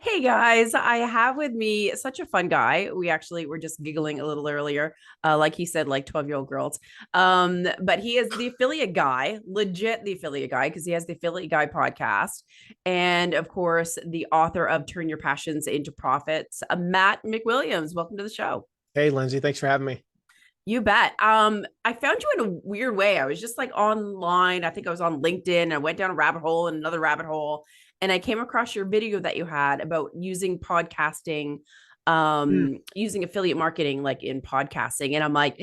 Hey guys, I have with me such a fun guy. We actually were just giggling a little earlier. Like he said, like 12-year-old girls. But he is the affiliate guy, legit the affiliate guy, because he has the affiliate guy podcast. And of course, the author of Turn Your Passions into Profits, Matt McWilliams. Welcome to the show. Hey, Lindsay, thanks for having me. You bet. I found you in a weird way. I was just like online. I think I was on LinkedIn. I went down a rabbit hole and another rabbit hole, and I came across your video that you had about using podcasting, Mm. using affiliate marketing like in podcasting. And I'm like,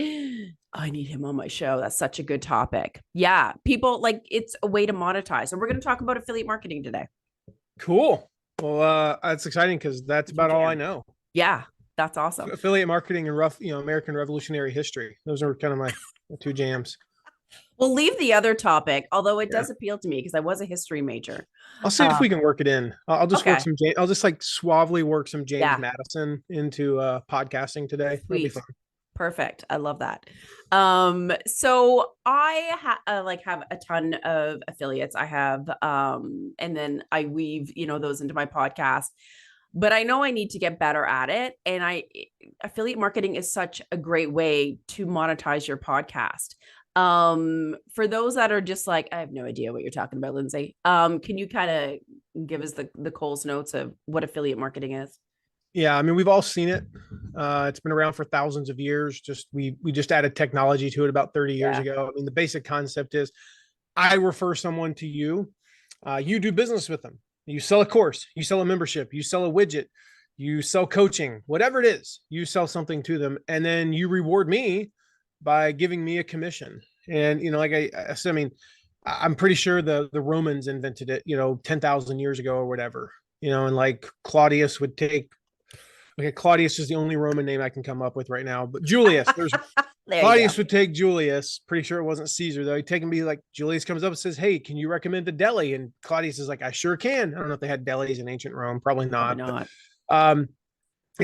I need him on my show. That's such a good topic. Yeah, people like it's a way to monetize. So we're going to talk about affiliate marketing today. Cool. Well, that's exciting because that's You about all I jam. know. Yeah, that's awesome. Affiliate marketing and American Revolutionary history. Those are kind of my two jams. We'll leave the other topic, although it Yeah. does appeal to me because I was a history major. I'll see if Uh, we can work it in. I'll just work okay. some James. I'll just like suavely work some James Yeah. Madison into podcasting today. That'll be Sweet. fun. Perfect. I love that. So like have a ton of affiliates. I have and then I weave, those into my podcast. But I know I need to get better at it. And affiliate marketing is such a great way to monetize your podcast. For those that are just like, I have no idea what you're talking about, Lindsay. Can you kind of give us the Coles notes of what affiliate marketing is? Yeah, I mean we've all seen it. It's been around for thousands of years. Just we just added technology to it about 30 years Yeah. ago. I mean the basic concept is I refer someone to you. You do business with them. You sell a course, you sell a membership, you sell a widget, you sell coaching, whatever it is, you sell something to them, and then you reward me by giving me a commission. And like I said, I mean, I'm pretty sure the Romans invented it, 10,000 years ago or whatever. And like Claudius would take. Okay, Claudius is the only Roman name I can come up with right now, but Julius. There's There you go. Claudius would take Julius. Pretty sure it wasn't Caesar though. He'd take him, be like, Julius comes up and says, "Hey, can you recommend a deli?" And Claudius is like, "I sure can." I don't know if they had delis in ancient Rome, probably Probably not. But not. um,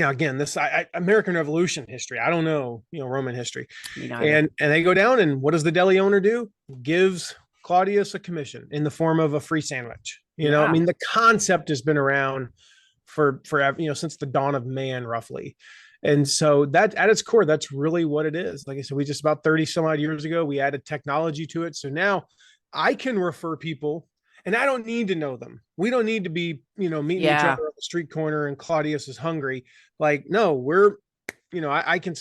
again, this American Revolution history. I don't know, Roman history, Me neither. and they go down, and what does the deli owner do? Gives Claudius a commission in the form of a free sandwich. I Yeah. mean, the concept has been around for forever, since the dawn of man, roughly. And so that at its core, that's really what it is. Like I said, we just about 30 some odd years ago, we added technology to it. So now I can refer people and I don't need to know them. We don't need to be, meeting each Yeah. other on the street corner and Claudius is hungry. Like, no, we're, I can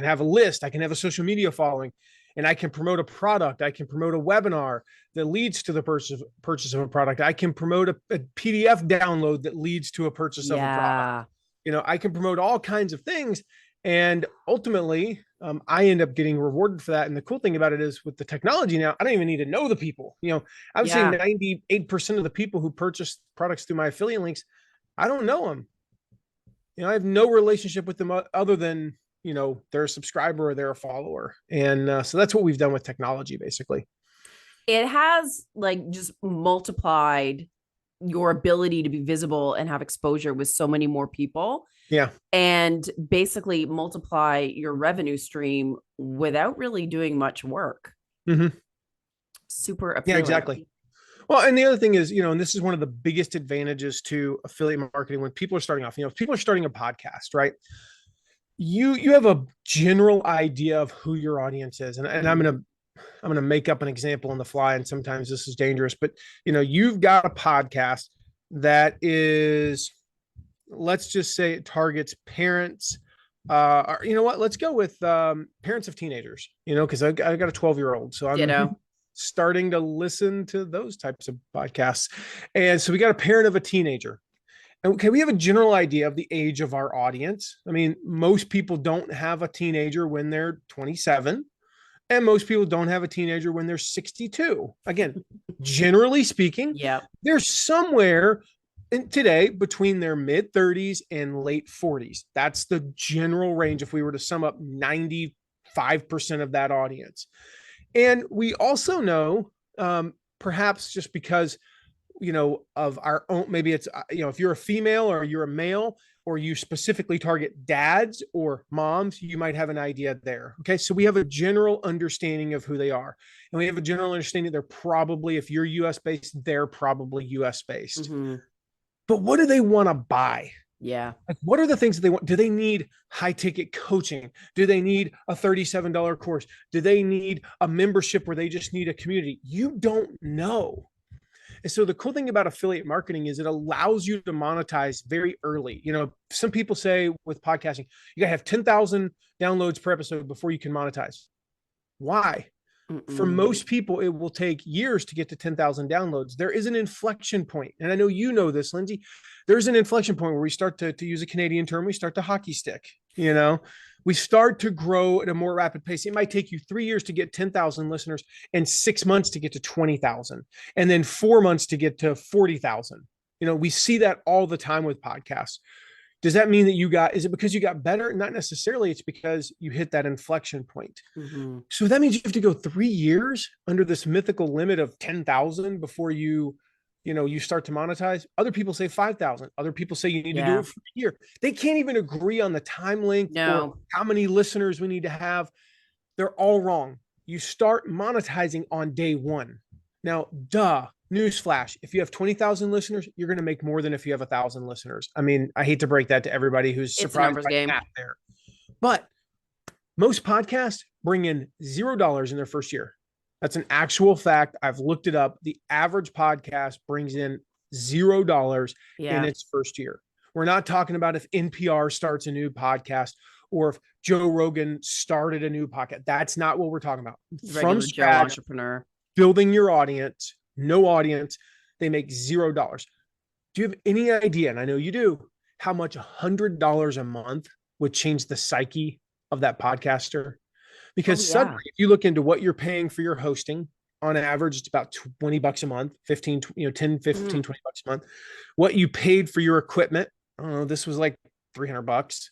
have a list, I can have a social media following, and I can promote a product. I can promote a webinar that leads to the purchase of a product. I can promote a PDF download that leads to a purchase of a product. Yeah. I can promote all kinds of things. And ultimately, I end up getting rewarded for that. And the cool thing about it is with the technology now, I don't even need to know the people. I would say Yeah. 98% of the people who purchase products through my affiliate links, I don't know them. I have no relationship with them other than, they're a subscriber or they're a follower. And so that's what we've done with technology, basically. It has like just multiplied your ability to be visible and have exposure with so many more people Yeah. and basically multiply your revenue stream without really doing much work. Mm-hmm. Super Yeah, appealing. exactly. Well, and the other thing is, and this is one of the biggest advantages to affiliate marketing when people are starting off, if people are starting a podcast, right? You have a general idea of who your audience is. And I'm gonna make up an example on the fly, and sometimes this is dangerous, but you've got a podcast that is, let's just say it targets parents. Or, you know what? Let's go with parents of teenagers. Because I got a 12-year-old, so I'm Ditto. starting to listen to those types of podcasts. And so we got a parent of a teenager. Okay, we have a general idea of the age of our audience. I mean, most people don't have a teenager when they're 27, and most people don't have a teenager when they're 62. Again, generally speaking, Yeah. they're somewhere today between their mid 30s and late 40s. That's the general range if we were to sum up 95% of that audience. And we also know, perhaps just because of our own, maybe it's if you're a female or you're a male, or you specifically target dads or moms, you might have an idea there. Okay, so we have a general understanding of who they are, and we have a general understanding they're probably, if you're US based, they're probably US based. Mm-hmm. but what do they want to buy? Yeah. Like, what are the things that they want? Do they need high ticket coaching? Do they need a $37 course? Do they need a membership where they just need a community? You don't know. And so the cool thing about affiliate marketing is it allows you to monetize very early. You know, some people say with podcasting, you got to have 10,000 downloads per episode before you can monetize. Why? For most people, it will take years to get to 10,000 downloads. There is an inflection point. And I know you know this, Lindsay. There's an inflection point where we start to use a Canadian term, we start to hockey stick, you know, we start to grow at a more rapid pace. It might take you 3 years to get 10,000 listeners and 6 months to get to 20,000 and then 4 months to get to 40,000. You know, we see that all the time with podcasts. Does that mean that is it because you got better? Not necessarily. It's because you hit that inflection point. So that means you have to go 3 years under this mythical limit of 10,000 before you start to monetize. Other people say 5,000. Other people say you need to do it for a year. They can't even agree on the time length or how many listeners we need to have. They're all wrong. You start monetizing on day one. Now, newsflash, if you have 20,000 listeners, you're going to make more than if you have 1,000 listeners. I mean, I hate to break that to everybody who's surprised by that there. But most podcasts bring in $0 in their first year. That's an actual fact. I've looked it up. The average podcast brings in $0 in its first year. We're not talking about if NPR starts a new podcast or if Joe Rogan started a new podcast. That's not what we're talking about. From scratch, entrepreneur, building your audience, no audience, they make $0. Do you have any idea, and I know you do, how much $100 a month would change the psyche of that podcaster? Because suddenly, if you look into what you're paying for your hosting, on average, it's about $20 a month, 10, 15, $20 a month. What you paid for your equipment, I don't know, this was like $300.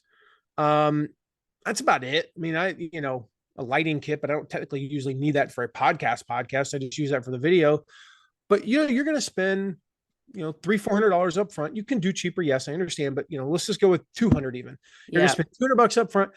That's about it. I mean, a lighting kit, but I don't technically usually need that for a podcast. I just use that for the video. But you're going to spend, $300-$400 up front. You can do cheaper. Yes, I understand. But, let's just go with 200 even. You're going to spend $200 up front,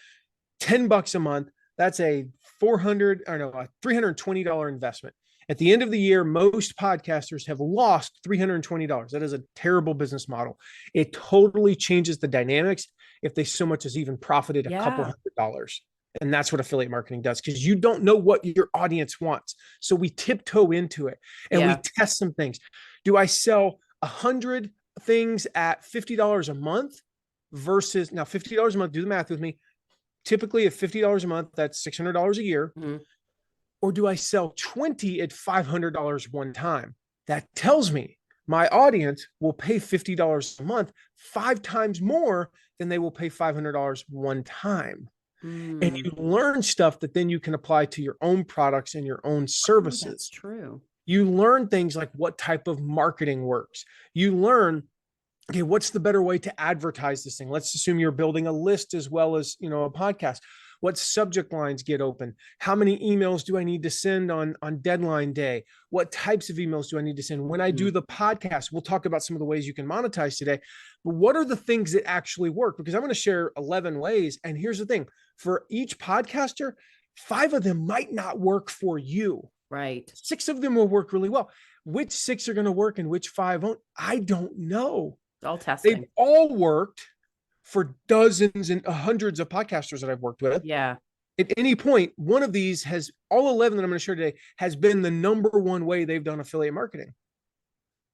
$10 a month. That's a $320 investment. At the end of the year, most podcasters have lost $320. That is a terrible business model. It totally changes the dynamics if they so much as even profited a couple $100. And that's what affiliate marketing does, because you don't know what your audience wants. So we tiptoe into it and we test some things. Do I sell 100 things at $50 a month versus now $50 a month? Do the math with me. Typically at $50 a month, that's $600 a year. Or do I sell 20 at $500 one time? That tells me my audience will pay $50 a month 5 times more than they will pay $500 one time. And you learn stuff that then you can apply to your own products and your own services. That's true. You learn things like what type of marketing works. You learn, okay, what's the better way to advertise this thing? Let's assume you're building a list as well as, a podcast. What subject lines get open? How many emails do I need to send on deadline day? What types of emails do I need to send? When I do the podcast, we'll talk about some of the ways you can monetize today. But what are the things that actually work? Because I'm going to share 11 ways. And here's the thing. For each podcaster, 5 of them might not work for you. Right. 6 of them will work really well. Which 6 are going to work and which 5 won't? I don't know. It's all testing. They've all worked for dozens and hundreds of podcasters that I've worked with. Yeah. At any point, one of these has, all 11 that I'm going to share today, has been the number one way they've done affiliate marketing.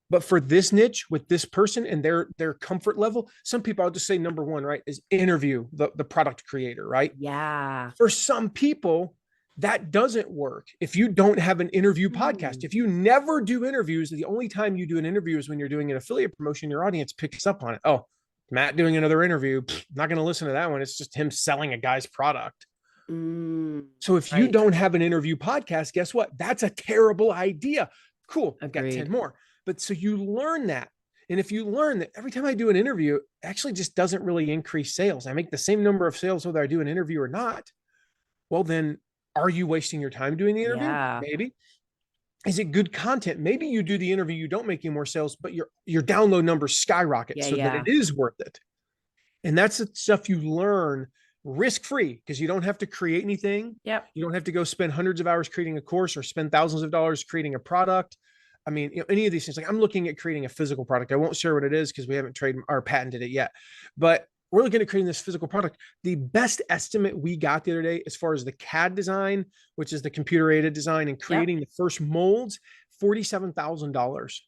But for this niche with this person and their comfort level, some people, I'll just say number one, right, is interview the product creator, right? Yeah. For some people, that doesn't work. If you don't have an interview podcast, if you never do interviews, the only time you do an interview is when you're doing an affiliate promotion, your audience picks up on it. Oh, Matt doing another interview, not going to listen to that one. It's just him selling a guy's product. So if you don't have an interview podcast, guess what? That's a terrible idea. Cool. I've got 10 more. But so you learn that. And if you learn that every time I do an interview, it actually just doesn't really increase sales. I make the same number of sales whether I do an interview or not. Well, then are you wasting your time doing the interview? Maybe. Is it good content? Maybe you do the interview, you don't make any more sales, but your download numbers skyrocket that it is worth it. And that's the stuff you learn risk-free, because you don't have to create anything. Yep. You don't have to go spend hundreds of hours creating a course or spend thousands of dollars creating a product. I mean, any of these things, like I'm looking at creating a physical product. I won't share what it is because we haven't trade or patented it yet, but we're looking at creating this physical product. The best estimate we got the other day, as far as the CAD design, which is the computer aided design, and creating the first molds, $47,000.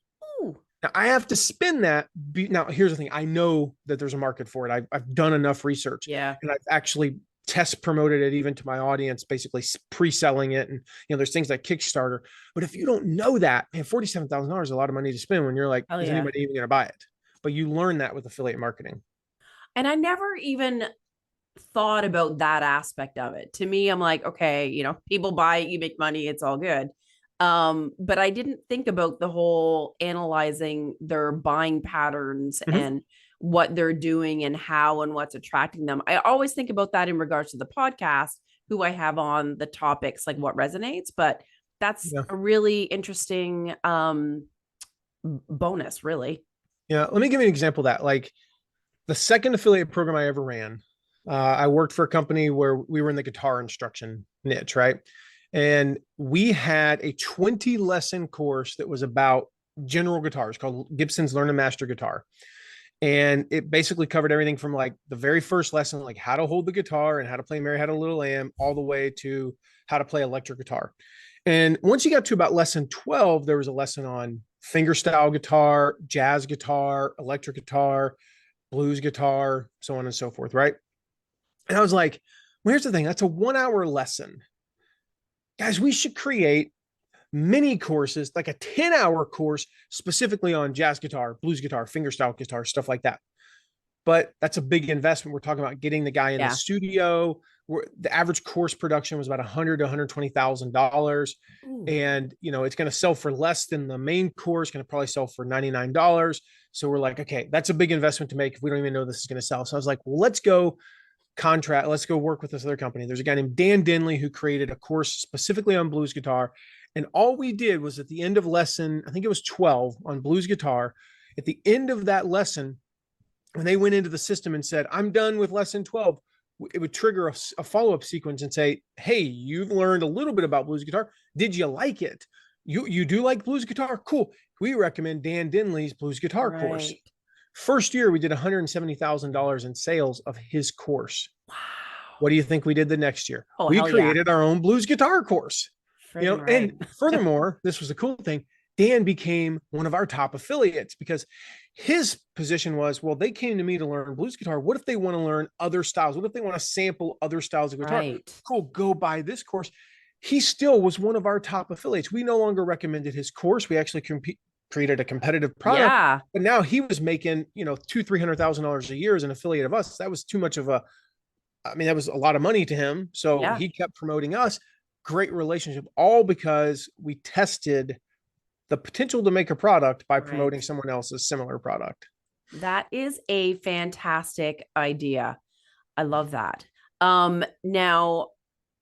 Now I have to spin that. Now here's the thing. I know that there's a market for it. I've done enough research, and I've actually test promoted it even to my audience, basically pre-selling it. And, there's things like Kickstarter, but if you don't know that, man, $47,000 is a lot of money to spend when you're like, is anybody even going to buy it? But you learn that with affiliate marketing. And I never even thought about that aspect of it. To me, I'm like, okay, people buy it, you make money, it's all good. But I didn't think about the whole analyzing their buying patterns and what they're doing and how and what's attracting them. I always think about that in regards to the podcast, who I have on the topics, like what resonates, but that's a really interesting bonus, really. Yeah. Let me give you an example of that. Like the second affiliate program I ever ran, I worked for a company where we were in the guitar instruction niche, right? And we had a 20 lesson course that was about general guitars called Gibson's Learn and Master Guitar. And it basically covered everything from like the very first lesson, like how to hold the guitar and how to play Mary Had a Little Lamb, all the way to how to play electric guitar. And once you got to about lesson 12, there was a lesson on fingerstyle guitar, jazz guitar, electric guitar, blues guitar, so on and so forth, right? And I was like, well, here's the thing. That's a 1-hour lesson. Guys, we should create mini courses, like a 10-hour course specifically on jazz guitar, blues guitar, fingerstyle guitar, stuff like that. But that's a big investment. We're talking about getting the guy in the studio. The average course production was about $100,000 to $120,000. And, it's going to sell for less than the main course, going to probably sell for $99. So we're like, okay, that's a big investment to make if we don't even know this is going to sell. So I was like, well, let's go work with this other company. There's a guy named Dan Denley who created a course specifically on blues guitar. And all we did was at the end of lesson, I think it was 12 on blues guitar, at the end of that lesson, when they went into the system and said, I'm done with lesson 12, it would trigger a follow-up sequence and say, hey, you've learned a little bit about blues guitar. Did you like it? You do like blues guitar? Cool. We recommend Dan Denley's blues guitar course. First year, we did $170,000 in sales of his course. Wow. What do you think we did the next year? We created our own blues guitar course. And furthermore, this was the cool thing. Dan became one of our top affiliates because his position was, well, they came to me to learn blues guitar. What if they want to learn other styles? What if they want to sample other styles of guitar? Cool, go buy this course. He still was one of our top affiliates. We no longer recommended his course. We actually created a competitive product. But now he was making, $200,000-$300,000 a year as an affiliate of us. That was too much of that was a lot of money to him. So he kept promoting us. Great relationship, all because we tested the potential to make a product by promoting someone else's similar product. That is a fantastic idea. I love that. Now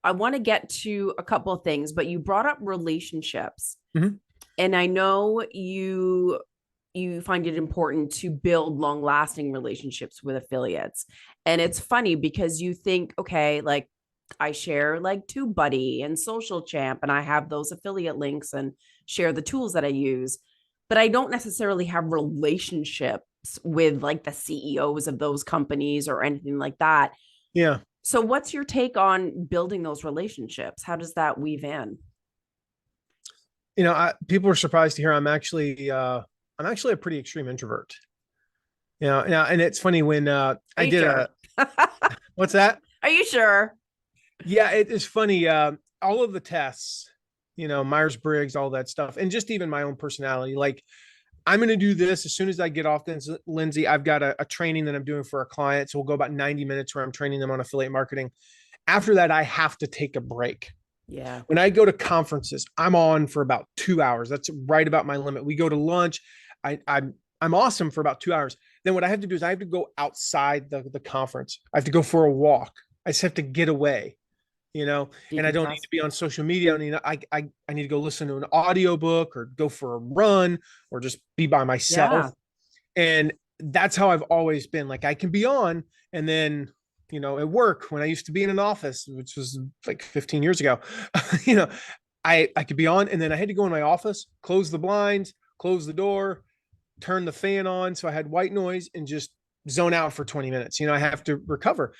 I want to get to a couple of things, but you brought up relationships. And I know you find it important to build long-lasting relationships with affiliates. And it's funny because you think, okay, like I share like TubeBuddy and Social Champ, and I have those affiliate links and share the tools that I use, but I don't necessarily have relationships with like the CEOs of those companies or anything like that. Yeah. So what's your take on building those relationships? How does that weave in? People are surprised to hear I'm actually a pretty extreme introvert. And it's funny when I did what's that? Are you sure? Yeah, it is funny. All of the tests, Myers-Briggs, all that stuff, and just even my own personality. Like, I'm going to do this as soon as I get off this, Lindsay. I've got a training that I'm doing for a client. So we'll go about 90 minutes where I'm training them on affiliate marketing. After that, I have to take a break. Yeah. When I go to conferences, I'm on for about 2 hours. That's right about my limit. We go to lunch. I'm awesome for about 2 hours. Then what I have to do is I have to go outside the conference. I have to go for a walk. I just have to get away. And I don't need to be on social media. I need to go listen to an audiobook or go for a run or just be by myself. And that's how I've always been. Like, I can be on, and then, at work, when I used to be in an office, which was like 15 years ago, I could be on, and then I had to go in my office, close the blinds, close the door, turn the fan on. So I had white noise and just zone out for 20 minutes. I have to recover.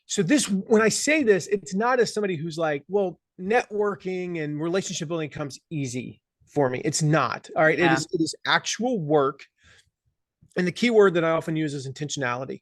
So when I say this, it's not as somebody who's like, well, networking and relationship building comes easy for me. It's not. All right. Yeah. It is actual work. And the key word that I often use is intentionality.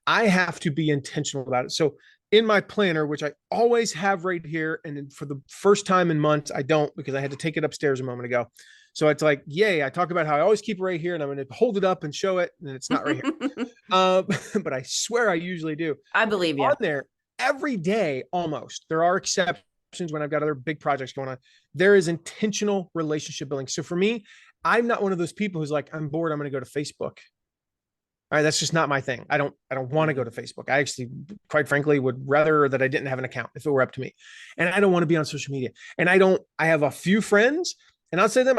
I have to be intentional about it. So in my planner, which I always have right here, and for the first time in months, I don't, because I had to take it upstairs a moment ago. So it's like, yay, I talk about how I always keep it right here, and I'm going to hold it up and show it, and it's not right here. But I swear I usually do. I believe you. On there every day, almost. There are exceptions when I've got other big projects going on. There is intentional relationship building. So for me, I'm not one of those people who's like, I'm bored, I'm going to go to Facebook. All right, that's just not my thing. I don't want to go to Facebook. I actually, quite frankly, would rather that I didn't have an account if it were up to me. And I don't want to be on social media. And I have a few friends, and I'll say them,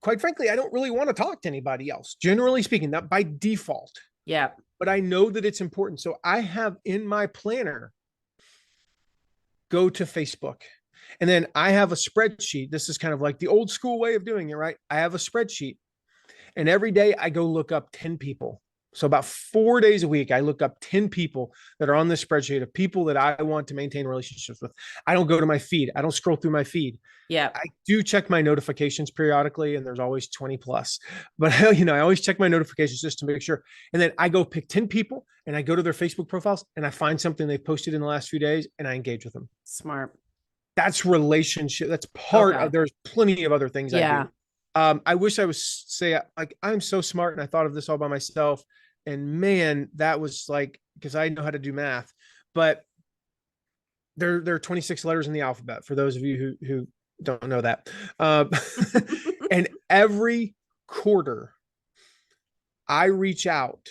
quite frankly, I don't really want to talk to anybody else, generally speaking, that by default. Yeah. But I know that it's important. So I have in my planner, go to Facebook. And then I have a spreadsheet. This is kind of like the old school way of doing it, right? I have a spreadsheet. And every day I go look up 10 people. So about 4 days a week, I look up 10 people that are on this spreadsheet of people that I want to maintain relationships with. I don't go to my feed. I don't scroll through my feed. Yeah. I do check my notifications periodically, and there's always 20 plus, but I always check my notifications just to make sure. And then I go pick 10 people, and I go to their Facebook profiles, and I find something they posted in the last few days, and I engage with them. Smart. That's relationship. That's part of, there's plenty of other things I do. I wish I was like, I'm so smart and I thought of this all by myself. And man, that was like, because I know how to do math, but there are 26 letters in the alphabet for those of you who don't know that. And every quarter I reach out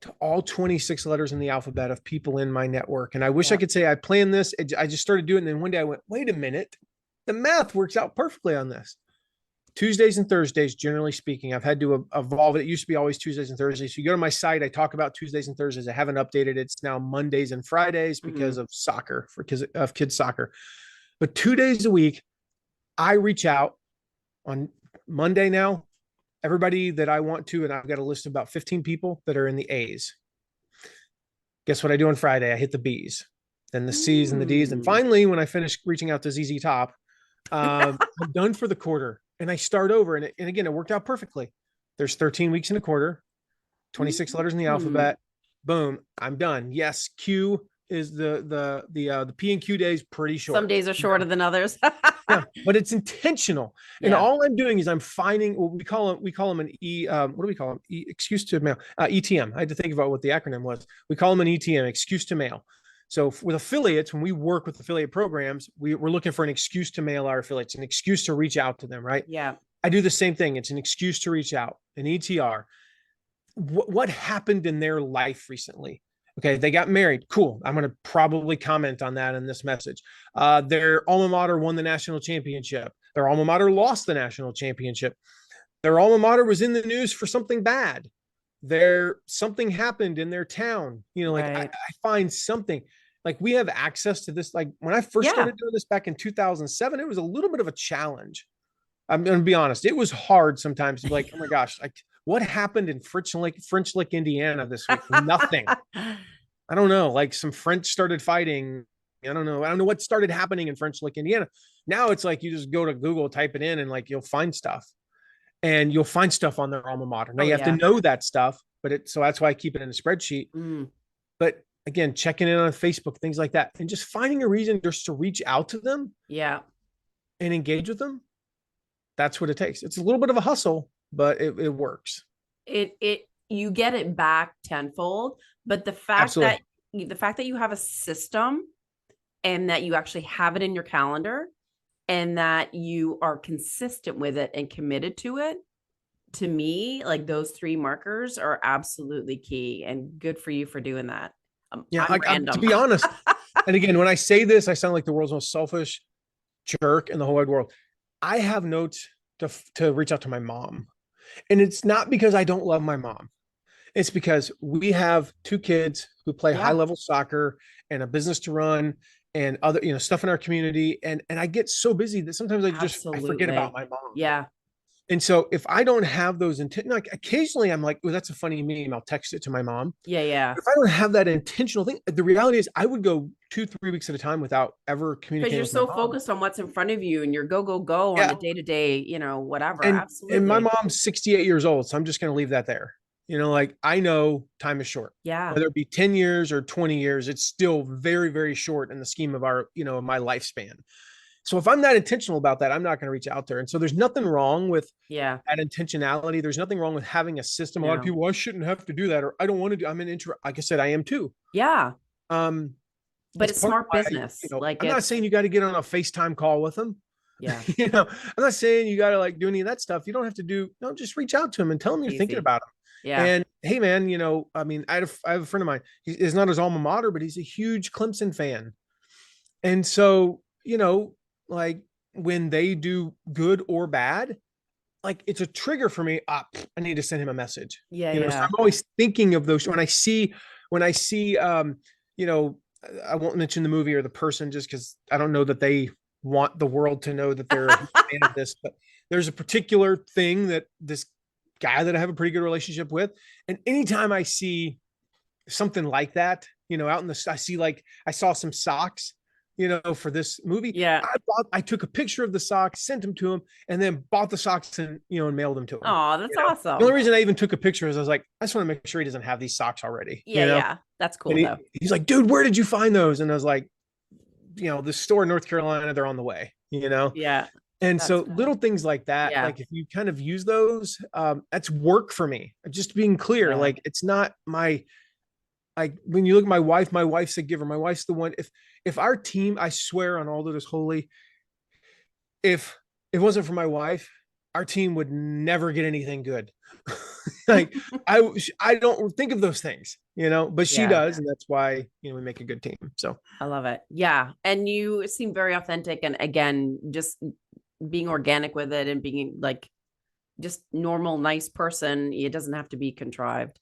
to all 26 letters in the alphabet of people in my network. And I wish I could say I planned this. I just started doing it. And then one day I went, wait a minute, the math works out perfectly on this. Tuesdays and Thursdays, generally speaking, I've had to evolve it. It used to be always Tuesdays and Thursdays. So you go to my site, I talk about Tuesdays and Thursdays. I haven't updated it. It's now Mondays and Fridays because of soccer, of kids soccer. But 2 days a week, I reach out on Monday now, everybody that I want to, and I've got a list of about 15 people that are in the A's. Guess what I do on Friday? I hit the B's, then the C's and the D's. And finally, when I finish reaching out to 𝗁𝗲 Top, I'm done for the quarter. And I start over. And again, it worked out perfectly. There's 13 weeks in a quarter, 26 letters in the alphabet. Boom, I'm done. Yes, Q is the P and Q days pretty short. Some days are shorter than others. Yeah, but it's intentional. And all I'm doing is I'm finding what we call them an what do we call them? Excuse to mail. ETM. I had to think about what the acronym was. We call them an ETM, excuse to mail. So with affiliates, when we work with affiliate programs, we're looking for an excuse to mail our affiliates, an excuse to reach out to them, right? Yeah. I do the same thing. It's an excuse to reach out, an ETR. What happened in their life recently? Okay, they got married. Cool. I'm going to probably comment on that in this message. Their alma mater won the national championship. Their alma mater lost the national championship. Their alma mater was in the news for something bad. Something happened in their town. I find something. Like we have access to this. Like when I first started doing this back in 2007, it was a little bit of a challenge. I'm going to be honest. It was hard sometimes to be like, oh my gosh, like what happened in French Lick, Indiana this week? Nothing. I don't know. Like some French started fighting. I don't know what started happening in French Lick, Indiana. Now it's like you just go to Google, type it in, and like you'll find stuff. And you'll find stuff on their alma mater. Now you have to know that stuff, so that's why I keep it in a spreadsheet. But again, checking in on Facebook, things like that, and just finding a reason just to reach out to them. Yeah. And engage with them. That's what it takes. It's a little bit of a hustle, but it works. You get it back tenfold, but the fact that you have a system and that you actually have it in your calendar and that you are consistent with it and committed to it, to me, like those 3 markers are absolutely key, and good for you for doing that. To be honest. And again, when I say this, I sound like the world's most selfish jerk in the whole wide world. I have notes to reach out to my mom. And it's not because I don't love my mom. It's because we have 2 kids who play high level soccer and a business to run. and other, stuff in our community. And I get so busy that sometimes I forget about Absolutely. my mom. Yeah. And so if I don't have those intent, like occasionally I'm like, oh, that's a funny meme. I'll text it to my mom. Yeah. Yeah. If I don't have that intentional thing, the reality is I would go 2-3 weeks at a time without ever Because communicating you're with my so mom. focused on what's in front of you and you're go, go, go on Yeah. the day to day, whatever. And my Absolutely. mom's 68 years old. So I'm just going to leave that there. Like I know time is short, Yeah. whether it be 10 years or 20 years, it's still very, very short in the scheme of our, my lifespan. So if I'm not intentional about that, I'm not going to reach out there. And so there's nothing wrong with Yeah. that intentionality. There's nothing wrong with having a system. A lot of No. people, well, I shouldn't have to do that, or I don't want to do. I'm an intro. Like I said, I am too. Yeah. Um, But it's smart business. Like I'm not saying you got to get on a FaceTime call with them. Yeah. I'm not saying you got to like do any of that stuff. You don't have to do. No, just reach out to them and tell them you're thinking about them. Yeah. And hey, man, I mean, I have a friend of mine. He's not his alma mater, but he's a huge Clemson fan. And so, like when they do good or bad, like it's a trigger for me. I need to send him a message. Yeah. So Yeah. I'm always thinking of those when I see, I won't mention the movie or the person just because I don't know that they want the world to know that they're a fan of this, but there's a particular thing that this guy that I have a pretty good relationship with. And anytime I see something like that, out in the, I saw some socks, for this movie. Yeah. I took a picture of the socks, sent them to him, and then bought the socks and mailed them to him. Oh, that's awesome. The only reason I even took a picture is I was like, I just want to make sure he doesn't have these socks already. Yeah. Yeah. That's cool though. He's like, dude, where did you find those? And I was like, the store in North Carolina, they're on the way, Yeah. And so little things like that, like if you kind of use those, that's work for me. Just being clear, like it's not when you look at my wife's a giver. My wife's the one. If our team, I swear on all that is holy, if it wasn't for my wife, our team would never get anything good. Like I don't think of those things, but she does. And that's why, we make a good team. So I love it. Yeah. And you seem very authentic. And again, just being organic with it and being like just normal, nice person. It doesn't have to be contrived.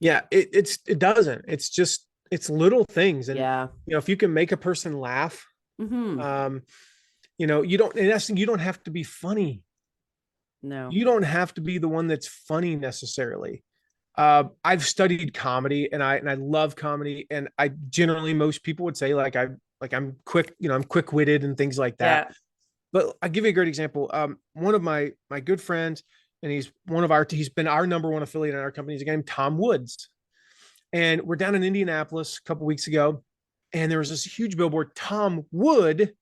Yeah, it doesn't. It's little things. And if you can make a person laugh, you don't, in essence, you don't have to be funny. No, you don't have to be the one that's funny necessarily. I've studied comedy and I love comedy. And I generally, most people would say I'm quick, I'm quick-witted and things like that. Yeah. But I'll give you a great example. One of my good friends, and he's been our number one affiliate in our company. He's a guy named Tom Woods. And we're down in Indianapolis a couple of weeks ago. And there was this huge billboard. Tom Wood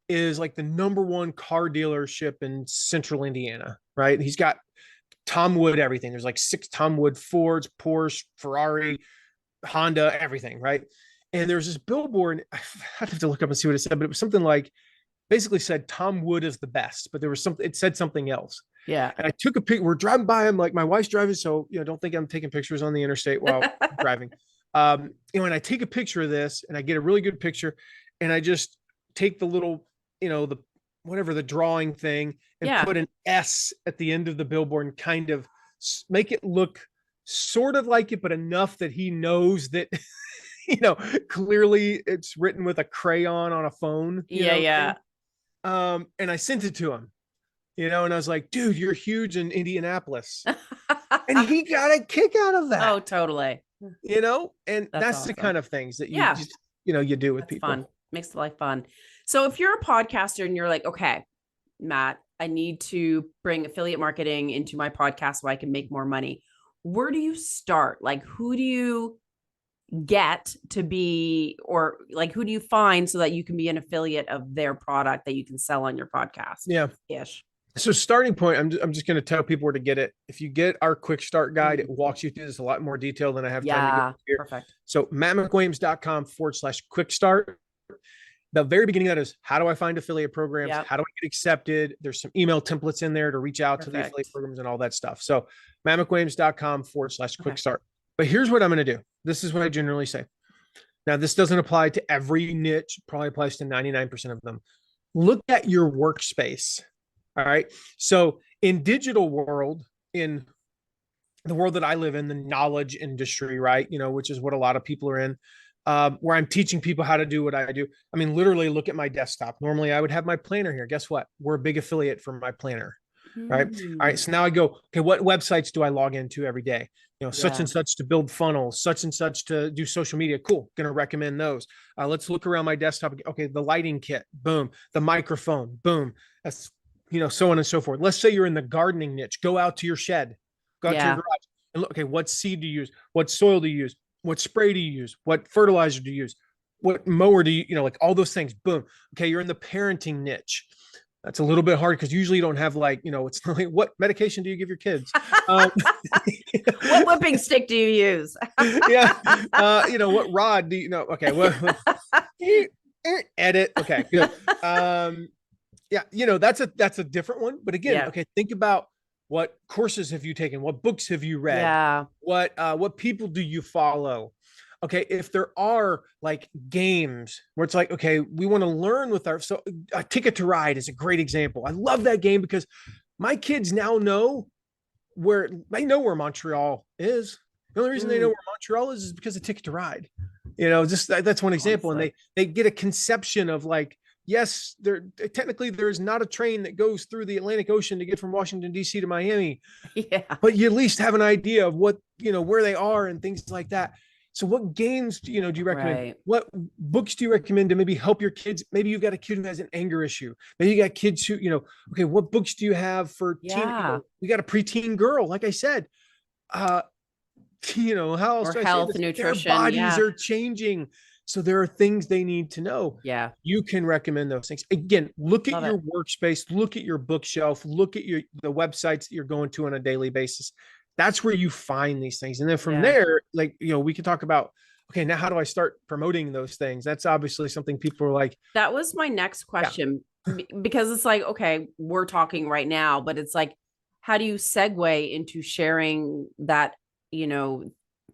is like the number one car dealership in central Indiana, right? He's got Tom Wood, everything. There's like 6 Tom Wood Fords, Porsche, Ferrari, Honda, everything, right? And there's this billboard. I have to look up and see what it said, but it was something like, basically said Tom Wood is the best, but there was something, it said something else. Yeah. And I took a picture. We're driving by him, like my wife's driving. So, don't think I'm taking pictures on the interstate while I'm driving. And I take a picture of this and I get a really good picture and I just take the little, the drawing thing and put an S at the end of the billboard and kind of make it look sort of like it, but enough that he knows that, clearly it's written with a crayon on a phone. Yeah. And I sent it to him, and I was like, dude, you're huge in Indianapolis. And he got a kick out of that. Oh, totally. And that's awesome. The kind of things that you just, you do with people. Fun. Makes life fun. So if you're a podcaster and you're like, okay, Matt, I need to bring affiliate marketing into my podcast so I can make more money. Where do you start? Like, who do you get to be, or like, who do you find so that you can be an affiliate of their product that you can sell on your podcast? Yeah. Ish. So starting point, I'm just going to tell people where to get it. If you get our quick start guide, it walks you through this a lot more detail than I have time to get here. Perfect. So mattmcwilliams.com/quick start. The very beginning of that is, how do I find affiliate programs? How do I get accepted? There's some email templates in there to reach out to the affiliate programs and all that stuff. So mattmcwilliams.com/quick start. But here's what I'm going to do. This is what I generally say. Now, this doesn't apply to every niche, probably applies to 99% of them. Look at your workspace. All right. So in digital world, in the world that I live in, the knowledge industry, right? Which is what a lot of people are in. where I'm teaching people how to do what I do. I mean, literally look at my desktop. Normally I would have my planner here. Guess what? We're a big affiliate for my planner. Right. All right. So now I go, okay, what websites do I log into every day? Such and such to build funnels, such and such to do social media. Cool. Going to recommend those. Let's look around my desktop. Okay. The lighting kit, boom. The microphone, boom. That's, so on and so forth. Let's say you're in the gardening niche. Go out to your shed, go out to your garage and look, okay, what seed do you use? What soil do you use? What spray do you use? What fertilizer do you use? What mower do you, like all those things, boom. Okay. You're in the parenting niche. That's a little bit hard because usually you don't have it's not like, what medication do you give your kids? What whipping stick do you use? Yeah. What rod do you know? Okay. Well, edit. Okay. Good. Yeah. That's a different one. But again, okay. Think about what courses have you taken? What books have you read? Yeah. What people do you follow? Okay, if there are like games where it's like, okay, we want to learn with so a Ticket to Ride is a great example. I love that game because my kids now know where Montreal is. The only reason they know where Montreal is because of Ticket to Ride. Just that's one example. And they get a conception of like, yes, technically there's not a train that goes through the Atlantic Ocean to get from Washington, D.C. to Miami. Yeah. But you at least have an idea of what, where they are and things like that. So what games do you recommend? Right. What books do you recommend to maybe help your kids? Maybe you've got a kid who has an anger issue. Maybe you got kids who, okay, what books do you have for teen? We got a preteen girl, like I said. How else or health, nutrition. Their bodies are changing. So there are things they need to know. Yeah. You can recommend those things. Again, look at your workspace, look at your bookshelf, look at the websites that you're going to on a daily basis. That's where you find these things. And then from there, like, we can talk about, okay, now how do I start promoting those things? That's obviously something people are like. That was my next question, because it's like, okay, we're talking right now, but it's like, how do you segue into sharing that,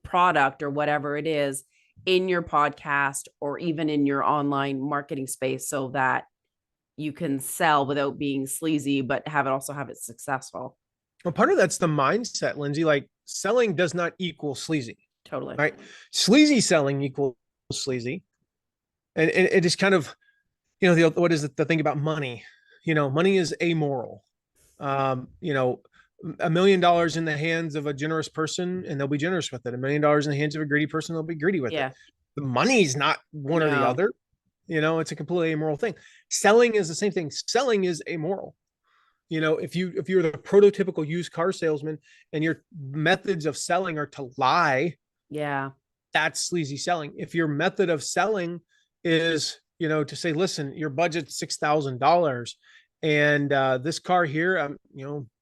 product or whatever it is in your podcast or even in your online marketing space so that you can sell without being sleazy, but also have it successful? Well, part of that's the mindset, Lindsay. Like, selling does not equal sleazy. Totally. Right. Sleazy selling equals sleazy. And it is kind of, what is the thing about money? Money is amoral. $1 million in the hands of a generous person and they'll be generous with it. $1 million in the hands of a greedy person, they'll be greedy with it. The money's not one or the other. It's a completely amoral thing. Selling is the same thing. Selling is amoral. If you're the prototypical used car salesman and your methods of selling are to lie, that's sleazy selling. If your method of selling is, to say, listen, your budget's $6,000 and this car here,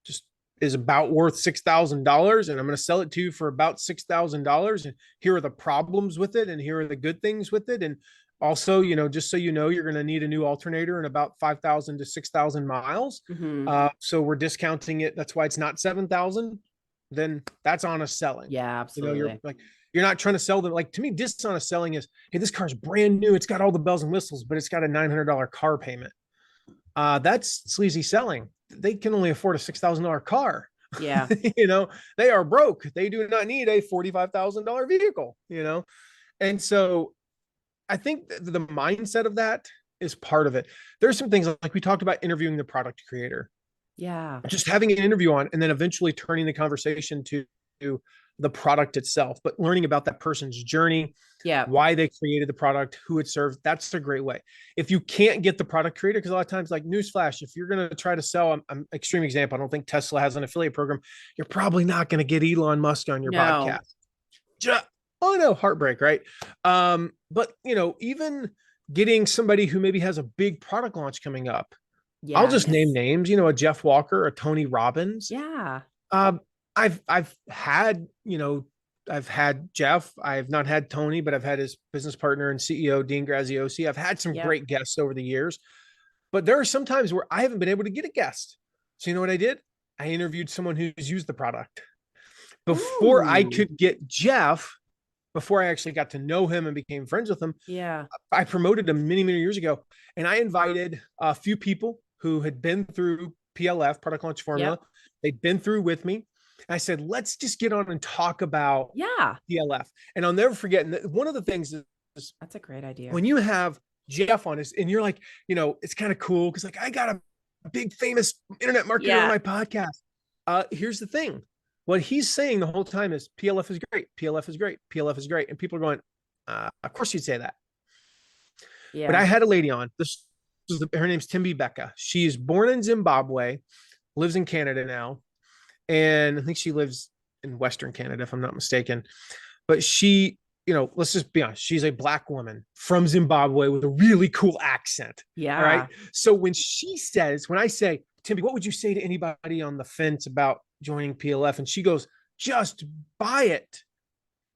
just is about worth $6,000 and I'm going to sell it to you for about $6,000. And here are the problems with it. And here are the good things with it. And also, just so you're going to need a new alternator in about 5,000 to 6,000 miles. Mm-hmm. So we're discounting it. That's why it's not 7,000. Then that's honest selling. Yeah, absolutely. You're not trying to sell them. Like, to me, dishonest selling is, hey, this car's brand new. It's got all the bells and whistles, but it's got a $900 car payment. That's sleazy selling. They can only afford a $6,000 car. Yeah. They are broke. They do not need a $45,000 vehicle, And so I think the mindset of that is part of it. There's some things like we talked about interviewing the product creator. Yeah. Just having an interview on and then eventually turning the conversation to the product itself, but learning about that person's journey, why they created the product, who it serves. That's a great way. If you can't get the product creator, because a lot of times, like, newsflash, if you're going to try to sell, I'm extreme example, I don't think Tesla has an affiliate program. You're probably not going to get Elon Musk on your podcast. Oh no, heartbreak, right? But even getting somebody who maybe has a big product launch coming up. I'll just name names, a Jeff Walker, a Tony Robbins. Yeah. I've had Jeff. I've not had Tony, but I've had his business partner and CEO, Dean Graziosi. I've had some great guests over the years, but there are some times where I haven't been able to get a guest. So you know what I did? I interviewed someone who's used the product. Before I could get Jeff, before I actually got to know him and became friends with him, I promoted him many, many years ago. And I invited a few people who had been through PLF, Product Launch Formula. They'd been through with me. And I said, let's just get on and talk about PLF. And I'll never forget. And one of the things that That's a great idea. when you have Jeff on this and you're like, it's kind of cool because like I got a big famous internet marketer on my podcast. Here's the thing. What he's saying the whole time is PLF is great. PLF is great. PLF is great. And people are going, of course you'd say that. Yeah. But I had a lady on. Her name's 𝗵𝗵𝗍𝗶𝗶𝗆. She's born in Zimbabwe, lives in Canada now. And I think she lives in Western Canada, if I'm not mistaken. But she, let's just be honest. She's a Black woman from Zimbabwe with a really cool accent. Yeah. All right. So when I say, Timby, what would you say to anybody on the fence about joining PLF? And she goes, just buy it.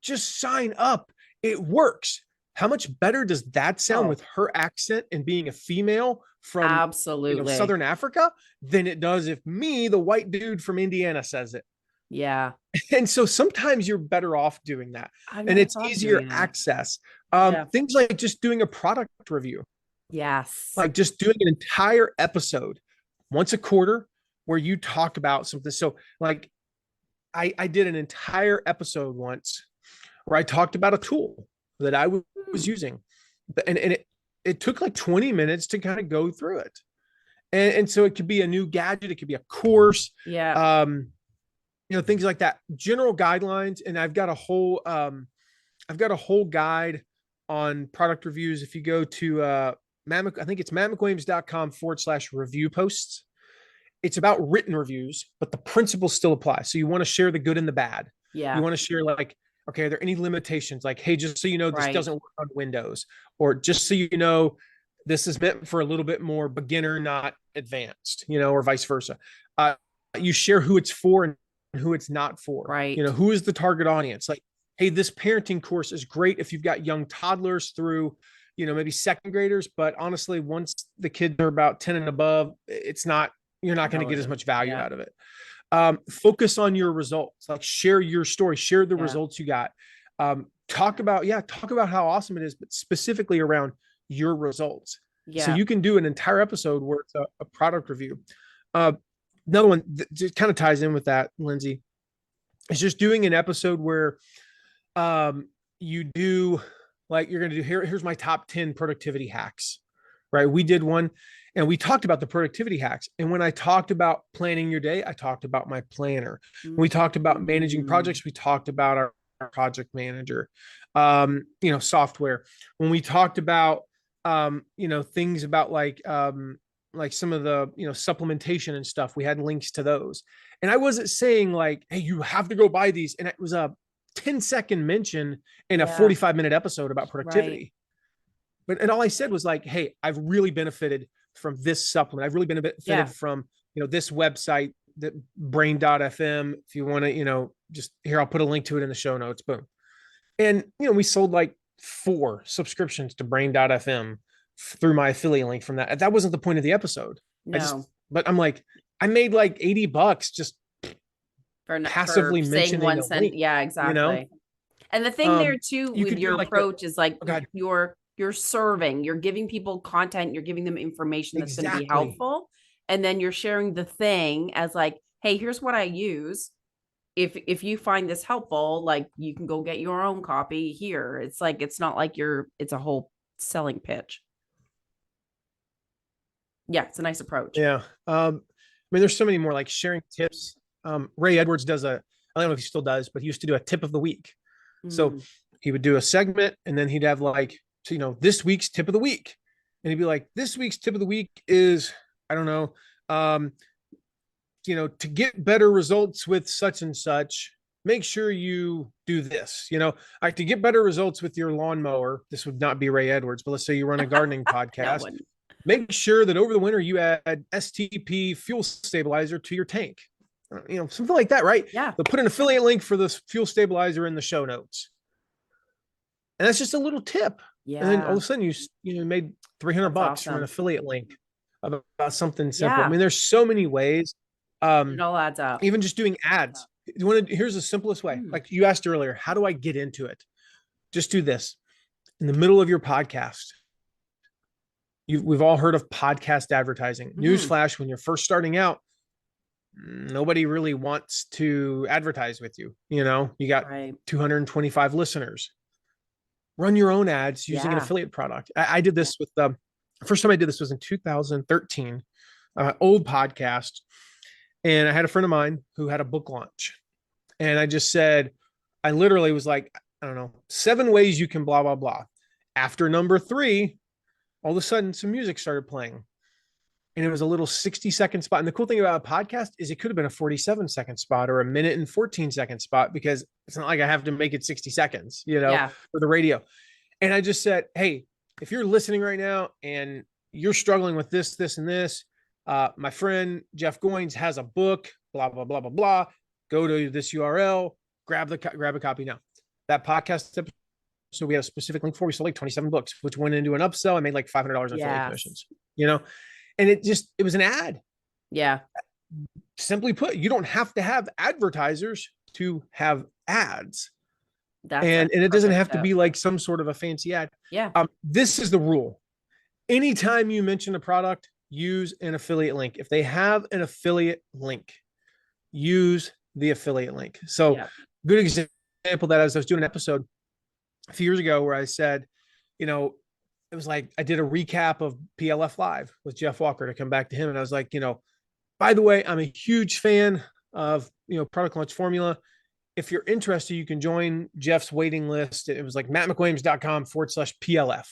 Just sign up. It works. How much better does that sound with her accent and being a female from absolutely Southern Africa than it does if me, the white dude from Indiana, says it? Yeah. And so sometimes you're better off doing that. And it's easier access. Things like just doing a product review. Yes. Like just doing an entire episode once a quarter where you talk about something. So like I did an entire episode once where I talked about a tool that I was using. And it took like 20 minutes to kind of go through it. And so it could be a new gadget. It could be a course. Yeah. Things like that, general guidelines. And I've got a whole guide on product reviews. If you go to, I think it's mattmcwilliams.com/review posts. It's about written reviews, but the principles still apply. So you want to share the good and the bad. Yeah. You want to share like, okay, are there any limitations? Like, hey, just so you know, this doesn't work on Windows, or just so you know, this is meant for a little bit more beginner, not advanced, or vice versa. You share who it's for and who it's not for. Right. Who is the target audience? Like, hey, this parenting course is great if you've got young toddlers through, maybe second graders, but honestly, once the kids are about 10 and above, you're not going to get as much value out of it. Focus on your results, like share your story, share the results you got. Talk about how awesome it is, but specifically around your results. Yeah. So you can do an entire episode where it's a product review. Another one that just kind of ties in with that, Lindsay, is just doing an episode where you do like, you're going to do here's my top 10 productivity hacks, right? We did one and we talked about the productivity hacks. And when I talked about planning your day, I talked about my planner. When we talked about managing projects, we talked about our project manager, software. When we talked about, things about like some of the, supplementation and stuff, we had links to those. And I wasn't saying like, hey, you have to go buy these. And it was a 10-second mention in a 45-minute episode about productivity. Right. And all I said was like, hey, I've really benefited from this supplement. I've really benefited from, this website, that brain.fm. If you want to, just here, I'll put a link to it in the show notes. Boom. And, we sold like 4 subscriptions to brain.fm through my affiliate link from that. That wasn't the point of the episode. No. But I'm like, I made like $80 just for passively mentioning one cent. Yeah, exactly. And the thing there too, with your approach is like, you're serving, you're giving people content, you're giving them information that's going to be helpful. And then you're sharing the thing as like, hey, here's what I use. If you find this helpful, like you can go get your own copy here. It's like, it's not like it's a whole selling pitch. Yeah. It's a nice approach. Yeah. There's so many more, like sharing tips. Ray Edwards does I don't know if he still does, but he used to do a tip of the week. So he would do a segment and then he'd have like, this week's tip of the week. And he'd be like, this week's tip of the week is, I don't know, to get better results with such and such, make sure you do this, like to get better results with your lawnmower. This would not be Ray Edwards, but let's say you run a gardening podcast. Make sure that over the winter you add STP fuel stabilizer to your tank. Something like that, right? Yeah. They'll put an affiliate link for the fuel stabilizer in the show notes. And that's just a little tip. Yeah. And then all of a sudden you made $300 from an affiliate link about something simple. Yeah. There's so many ways. It all adds up. Even just doing ads. Here's the simplest way. Like you asked earlier, how do I get into it? Just do this. In the middle of your podcast, we've all heard of podcast advertising. Newsflash, when you're first starting out, nobody really wants to advertise with you. You got 225 listeners. run your own ads using an Yeah. affiliate product. I did this with the first time I did this was in 2013, old podcast. And I had a friend of mine who had a book launch. And I just said, I literally was like, I don't know, 7 ways you can blah, blah, blah. After number 3, all of a sudden some music started playing. And it was a little 60-second spot. And the cool thing about a podcast is it could have been a 47-second spot or a 1:14 spot, because it's not like I have to make it 60 seconds, for the radio. And I just said, hey, if you're listening right now and you're struggling with this, this, and this, my friend Jeff Goins has a book, blah, blah, blah, blah, blah. Go to this URL, grab a copy now. That podcast episode, so we had a specific link for, we sold like 27 books, which went into an upsell. I made like $500 in affiliate commissions, and it was an ad. Yeah. Simply put, you don't have to have advertisers to have ads. And it doesn't have to be like some sort of a fancy ad. Yeah. This is the rule. Anytime you mention a product, use an affiliate link. If they have an affiliate link, use the affiliate link. So good example that, as I was doing an episode a few years ago where I said, it was like, I did a recap of PLF Live with Jeff Walker to come back to him. And I was like, by the way, I'm a huge fan of, product launch formula. If you're interested, you can join Jeff's waiting list. It was like mattmcwilliams.com/PLF.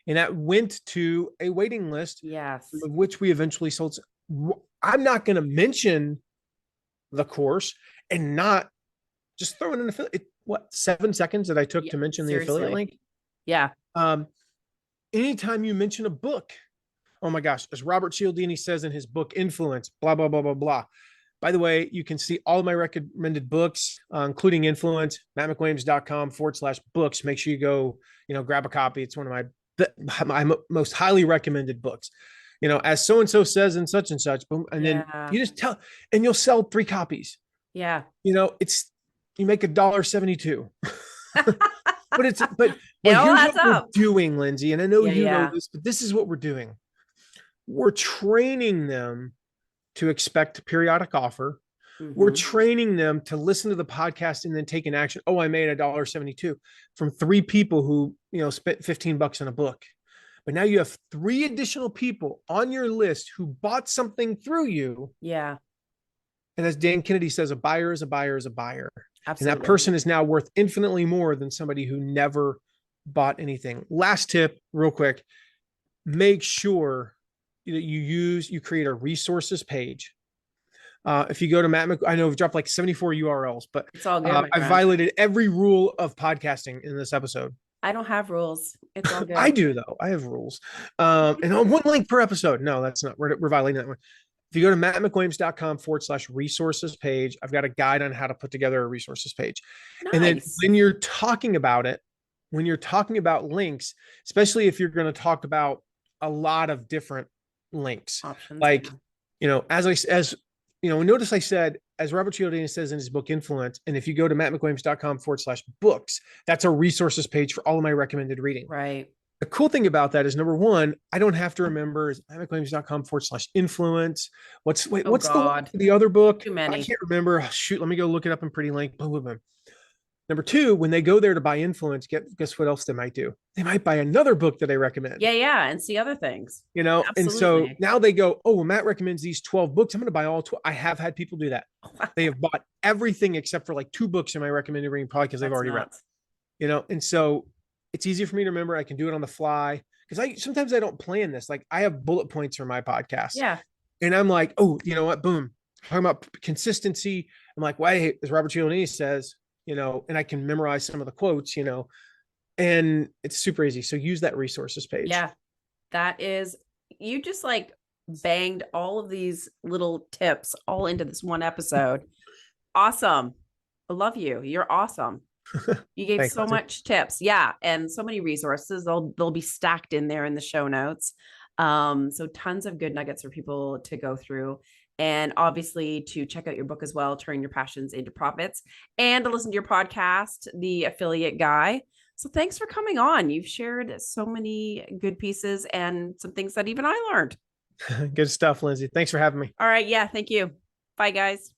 And that went to a waiting list, of which we eventually sold. I'm not going to mention the course and not just throw in an affiliate. 7 seconds that I took to mention the affiliate link? Yeah. Anytime you mention a book, oh my gosh, as Robert Cialdini says in his book, Influence, blah, blah, blah, blah, blah. By the way, you can see all of my recommended books, including Influence, mattmcwilliams.com/books. Make sure you go, grab a copy. It's one of my most highly recommended books. As so-and-so says and such, boom. And then you just tell, and you'll sell 3 copies. Yeah. You make $1.72. But here's what we're doing, Lindsay. And I know you know this, but this is what we're doing. We're training them to expect periodic offer. Mm-hmm. We're training them to listen to the podcast and then take an action. Oh, I made $1.72 from 3 people who, spent $15 on a book. But now you have 3 additional people on your list who bought something through you. Yeah. And as Dan Kennedy says, a buyer is a buyer is a buyer. Absolutely. And that person is now worth infinitely more than somebody who never bought anything. Last tip, real quick, make sure that you create a resources page. If you go to I know I've dropped like 74 URLs, but it's all good. I violated every rule of podcasting in this episode. I don't have rules. It's all good. I do though. I have rules. And on 1 link per episode. No, that's not, we're violating that one. If you go to mattmcwilliams.com/resources page, I've got a guide on how to put together a resources page. Nice. And then when you're talking about it, when you're talking about links, especially if you're going to talk about a lot of different links, options, like, notice I said, as Robert Cialdini says in his book, Influence, and if you go to mattmcwilliams.com/books, that's a resources page for all of my recommended reading. Right. The cool thing about that is, number 1, I don't have to remember is mattmcwilliams.com/influence. What's the other book? Too many. I can't remember. Oh, shoot, let me go look it up in Pretty Link. Boom, boom, boom. Number 2, when they go there to buy Influence, guess what else they might do? They might buy another book that I recommend. Yeah, and see other things. Absolutely. And so now they go, oh, well, Matt recommends these 12 books. I'm going to buy all 12. I have had people do that. They have bought everything except for like 2 books in my recommended reading, probably because they've already read. And so it's easy for me to remember. I can do it on the fly because sometimes I don't plan this. Like I have bullet points for my podcast. Yeah. And I'm like, oh, you know what? Boom. Talking about consistency. I'm like, why, as Robert Cialdini says, and I can memorize some of the quotes, and it's super easy. So use that resources page. Yeah. That is, you just like banged all of these little tips all into this one episode. Awesome. I love you. You're awesome. You gave Thanks, so much tips. Yeah. And so many resources. They'll be stacked in there in the show notes. So tons of good nuggets for people to go through. And obviously to check out your book as well, Turn Your Passions into Profits, and to listen to your podcast, The Affiliate Guy. So thanks for coming on. You've shared so many good pieces and some things that even I learned. Good stuff, Lindsay. Thanks for having me. All right. Yeah. Thank you. Bye, guys.